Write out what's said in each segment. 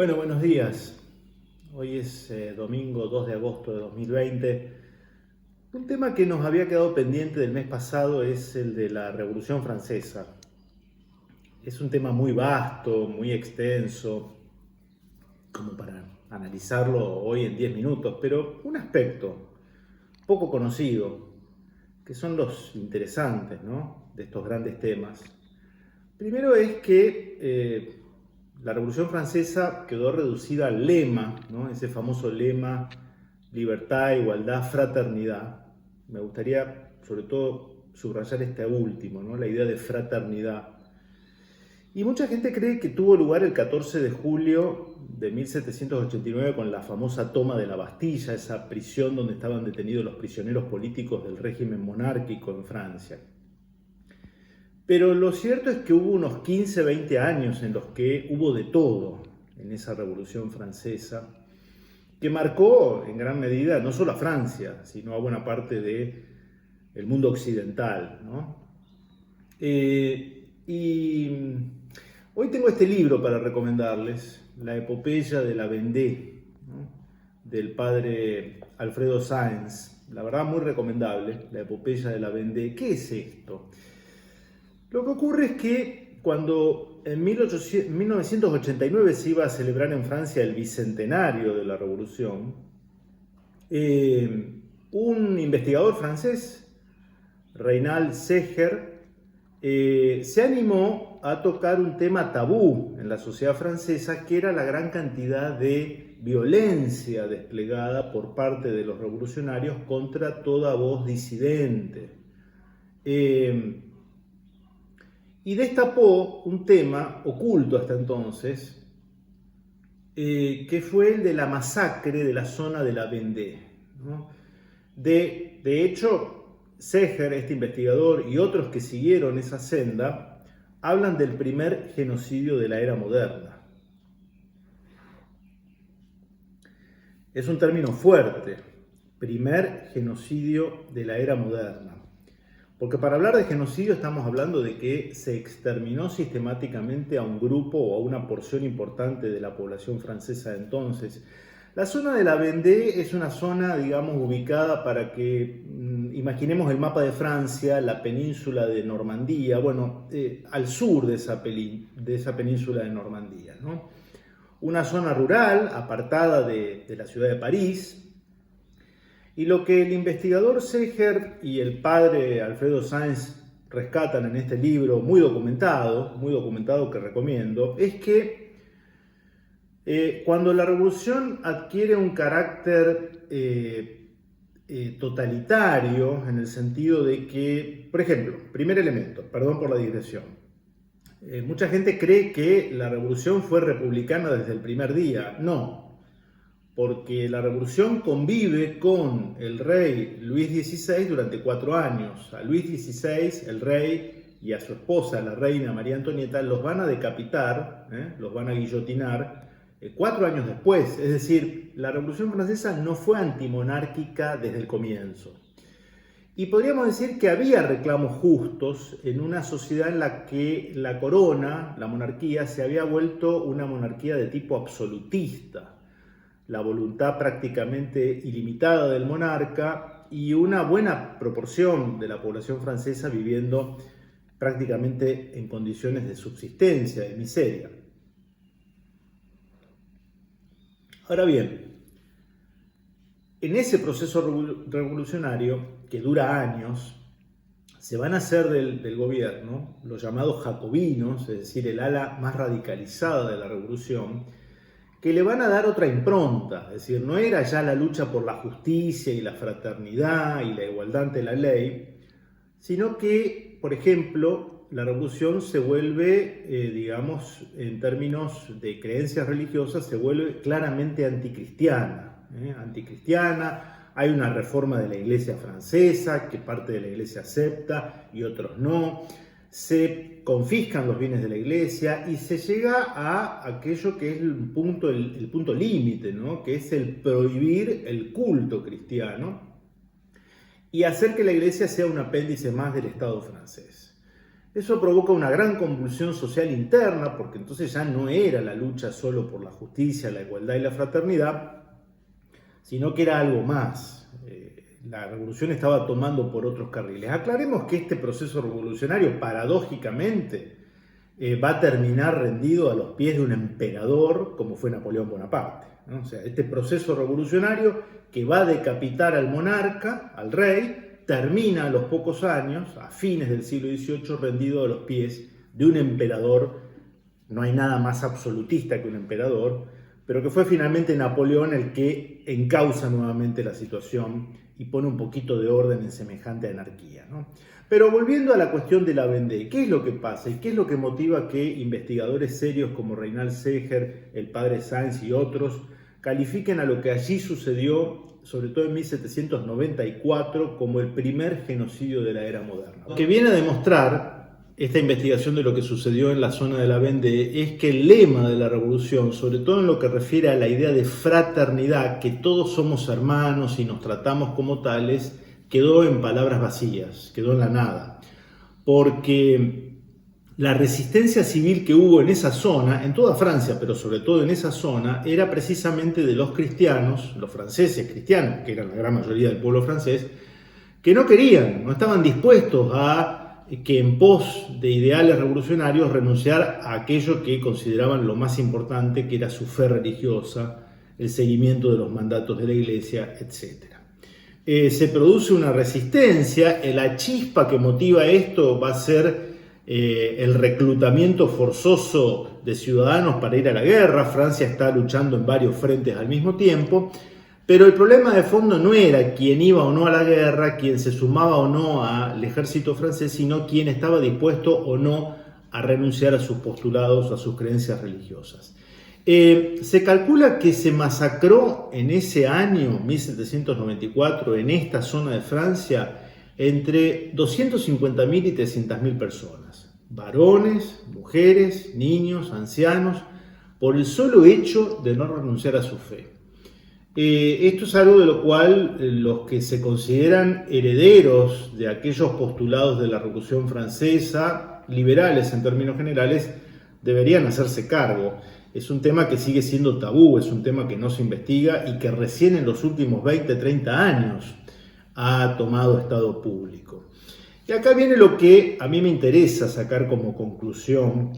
Bueno, buenos días. Hoy es domingo 2 de agosto de 2020. Un tema que nos había quedado pendiente del mes pasado es el de la Revolución Francesa. Es un tema muy vasto, muy extenso, como para analizarlo hoy en 10 minutos, pero un aspecto poco conocido, que son los interesantes, ¿no?, de estos grandes temas. Primero es que la Revolución Francesa quedó reducida al lema, ¿no?, ese famoso lema: libertad, igualdad, fraternidad. Me gustaría sobre todo subrayar este último, ¿no?, la idea de fraternidad. Y mucha gente cree que tuvo lugar el 14 de julio de 1789 con la famosa toma de la Bastilla, esa prisión donde estaban detenidos los prisioneros políticos del régimen monárquico en Francia. Pero lo cierto es que hubo unos 15, 20 años en los que hubo de todo en esa Revolución Francesa, que marcó en gran medida no solo a Francia, sino a buena parte del mundo occidental, ¿no? Y hoy tengo este libro para recomendarles, La epopeya de la Vendée, ¿no?, del padre Alfredo Sáenz. La verdad, muy recomendable, La epopeya de la Vendée. ¿Qué es esto? Lo que ocurre es que cuando en 1989 se iba a celebrar en Francia el bicentenario de la Revolución, un investigador francés, Reynald Seger, se animó a tocar un tema tabú en la sociedad francesa, que era la gran cantidad de violencia desplegada por parte de los revolucionarios contra toda voz disidente. Y destapó un tema oculto hasta entonces, que fue el de la masacre de la zona de la Vendée, ¿no? De hecho, Seger, este investigador, y otros que siguieron esa senda, hablan del primer genocidio de la era moderna. Es un término fuerte, primer genocidio de la era moderna. Porque para hablar de genocidio estamos hablando de que se exterminó sistemáticamente a un grupo o a una porción importante de la población francesa de entonces. La zona de la Vendée es una zona, digamos, ubicada, para que imaginemos el mapa de Francia, la península de Normandía, bueno, al sur de esa península de Normandía, ¿no? Una zona rural, apartada de la ciudad de París. Y lo que el investigador Seger y el padre Alfredo Sáenz rescatan en este libro, muy documentado, que recomiendo, es que cuando la revolución adquiere un carácter totalitario, en el sentido de que, por ejemplo, primer elemento, perdón por la digresión, mucha gente cree que la revolución fue republicana desde el primer día. No, porque la revolución convive con el rey Luis XVI durante 4 años. A Luis XVI, el rey, y a su esposa, la reina María Antonieta, los van a decapitar, los van a guillotinar 4 años después. Es decir, la Revolución Francesa no fue antimonárquica desde el comienzo. Y podríamos decir que había reclamos justos en una sociedad en la que la corona, la monarquía, se había vuelto una monarquía de tipo absolutista. La voluntad prácticamente ilimitada del monarca y una buena proporción de la población francesa viviendo prácticamente en condiciones de subsistencia, de miseria. Ahora bien, en ese proceso revolucionario, que dura años, se van a hacer del gobierno los llamados jacobinos, es decir, el ala más radicalizada de la revolución, que le van a dar otra impronta. Es decir, no era ya la lucha por la justicia y la fraternidad y la igualdad ante la ley, sino que, por ejemplo, la revolución se vuelve, digamos, en términos de creencias religiosas, se vuelve claramente anticristiana. Hay una reforma de la iglesia francesa, que parte de la iglesia acepta y otros no. Se confiscan los bienes de la iglesia y se llega a aquello que es el punto límite, ¿no?, que es el prohibir el culto cristiano y hacer que la iglesia sea un apéndice más del Estado francés. Eso provoca una gran convulsión social interna, porque entonces ya no era la lucha solo por la justicia, la igualdad y la fraternidad, sino que era algo más. La revolución estaba tomando por otros carriles. Aclaremos que este proceso revolucionario, paradójicamente, va a terminar rendido a los pies de un emperador como fue Napoleón Bonaparte, ¿no? O sea, este proceso revolucionario que va a decapitar al monarca, al rey, termina a los pocos años, a fines del siglo XVIII, rendido a los pies de un emperador. No hay nada más absolutista que un emperador, pero que fue finalmente Napoleón el que encausa nuevamente la situación y pone un poquito de orden en semejante anarquía, ¿no? Pero volviendo a la cuestión de la Vendée, ¿qué es lo que pasa y qué es lo que motiva que investigadores serios como Reynald Seger, el padre Sáenz y otros califiquen a lo que allí sucedió, sobre todo en 1794, como el primer genocidio de la era moderna? Lo que viene a demostrar esta investigación de lo que sucedió en la zona de la Vendée es que el lema de la revolución, sobre todo en lo que refiere a la idea de fraternidad, que todos somos hermanos y nos tratamos como tales, quedó en palabras vacías, quedó en la nada. Porque la resistencia civil que hubo en esa zona, en toda Francia, pero sobre todo en esa zona, era precisamente de los cristianos, los franceses cristianos, que eran la gran mayoría del pueblo francés, que no querían, no estaban dispuestos a que en pos de ideales revolucionarios renunciar a aquello que consideraban lo más importante, que era su fe religiosa, el seguimiento de los mandatos de la Iglesia, etc. Se produce una resistencia, la chispa que motiva esto va a ser el reclutamiento forzoso de ciudadanos para ir a la guerra. Francia está luchando en varios frentes al mismo tiempo, pero el problema de fondo no era quién iba o no a la guerra, quién se sumaba o no al ejército francés, sino quién estaba dispuesto o no a renunciar a sus postulados, a sus creencias religiosas. Se calcula que se masacró en ese año, 1794, en esta zona de Francia, entre 250.000 y 300.000 personas. Varones, mujeres, niños, ancianos, por el solo hecho de no renunciar a su fe. Esto es algo de lo cual los que se consideran herederos de aquellos postulados de la Revolución Francesa, liberales en términos generales, deberían hacerse cargo. Es un tema que sigue siendo tabú, es un tema que no se investiga y que recién en los últimos 20, 30 años ha tomado estado público. Y acá viene lo que a mí me interesa sacar como conclusión,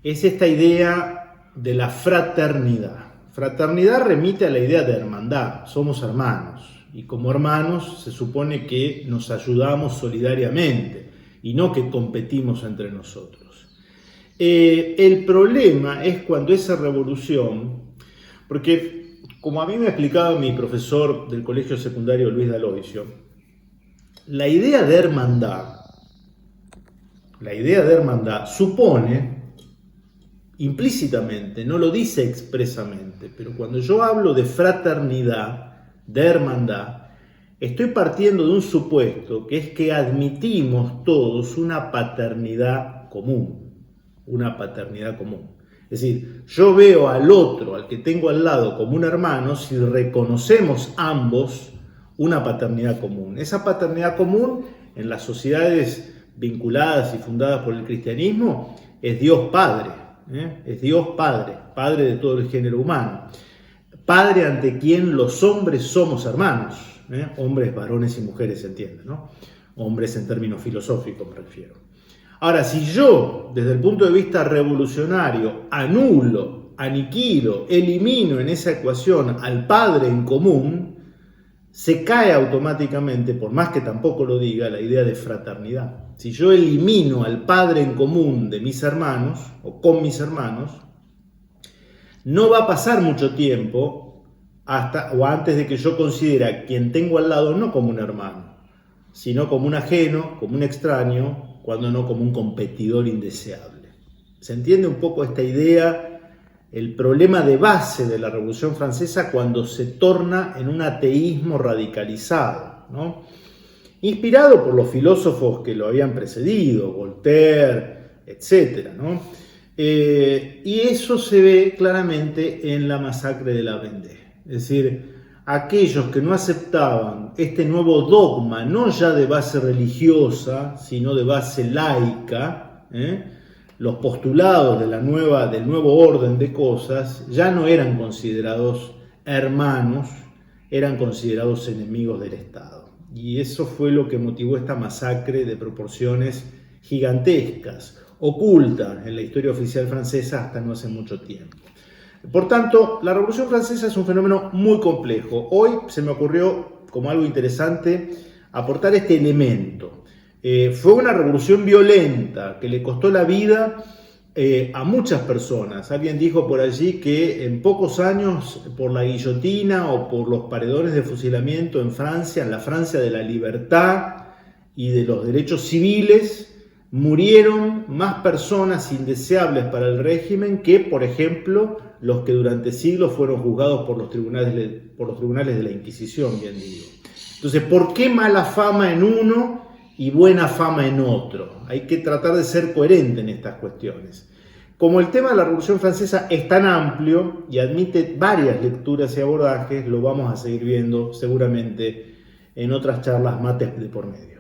es esta idea de la fraternidad. Fraternidad remite a la idea de hermandad, somos hermanos, y como hermanos se supone que nos ayudamos solidariamente y no que competimos entre nosotros. El problema es cuando esa revolución, porque como a mí me ha explicado mi profesor del colegio secundario Luis D'Aloisio, la idea de hermandad supone implícitamente, no lo dice expresamente, pero cuando yo hablo de fraternidad, de hermandad, estoy partiendo de un supuesto que es que admitimos todos una paternidad común, Es decir, yo veo al otro, al que tengo al lado, como un hermano si reconocemos ambos una paternidad común. Esa paternidad común en las sociedades vinculadas y fundadas por el cristianismo es Dios Padre. Es Dios Padre, Padre de todo el género humano. Padre ante quien los hombres somos hermanos. Hombres, varones y mujeres, se entiende, ¿no? Hombres en términos filosóficos me refiero. Ahora, si yo, desde el punto de vista revolucionario, anulo, aniquilo, elimino en esa ecuación al Padre en común, se cae automáticamente, por más que tampoco lo diga, la idea de fraternidad. Si yo elimino al Padre en común de mis hermanos, o con mis hermanos, no va a pasar mucho tiempo antes de que yo considere a quien tengo al lado no como un hermano, sino como un ajeno, como un extraño, cuando no como un competidor indeseable. ¿Se entiende un poco esta idea? El problema de base de la Revolución Francesa cuando se torna en un ateísmo radicalizado, ¿no? Inspirado por los filósofos que lo habían precedido, Voltaire, etc., ¿no? Y eso se ve claramente en la masacre de la Vendée. Es decir, aquellos que no aceptaban este nuevo dogma, no ya de base religiosa, sino de base laica, los postulados de del nuevo orden de cosas, ya no eran considerados hermanos, eran considerados enemigos del Estado. Y eso fue lo que motivó esta masacre de proporciones gigantescas, oculta en la historia oficial francesa hasta no hace mucho tiempo. Por tanto, la Revolución Francesa es un fenómeno muy complejo. Hoy se me ocurrió, como algo interesante, aportar este elemento. Fue una revolución violenta que le costó la vida a muchas personas. Alguien dijo por allí que en pocos años, por la guillotina o por los paredones de fusilamiento en Francia, en la Francia de la libertad y de los derechos civiles, murieron más personas indeseables para el régimen que, por ejemplo, los que durante siglos fueron juzgados por los tribunales de la Inquisición, bien digo. Entonces, ¿por qué mala fama en uno y buena fama en otro? Hay que tratar de ser coherente en estas cuestiones. Como el tema de la Revolución Francesa es tan amplio y admite varias lecturas y abordajes, lo vamos a seguir viendo seguramente en otras charlas mates de por medio.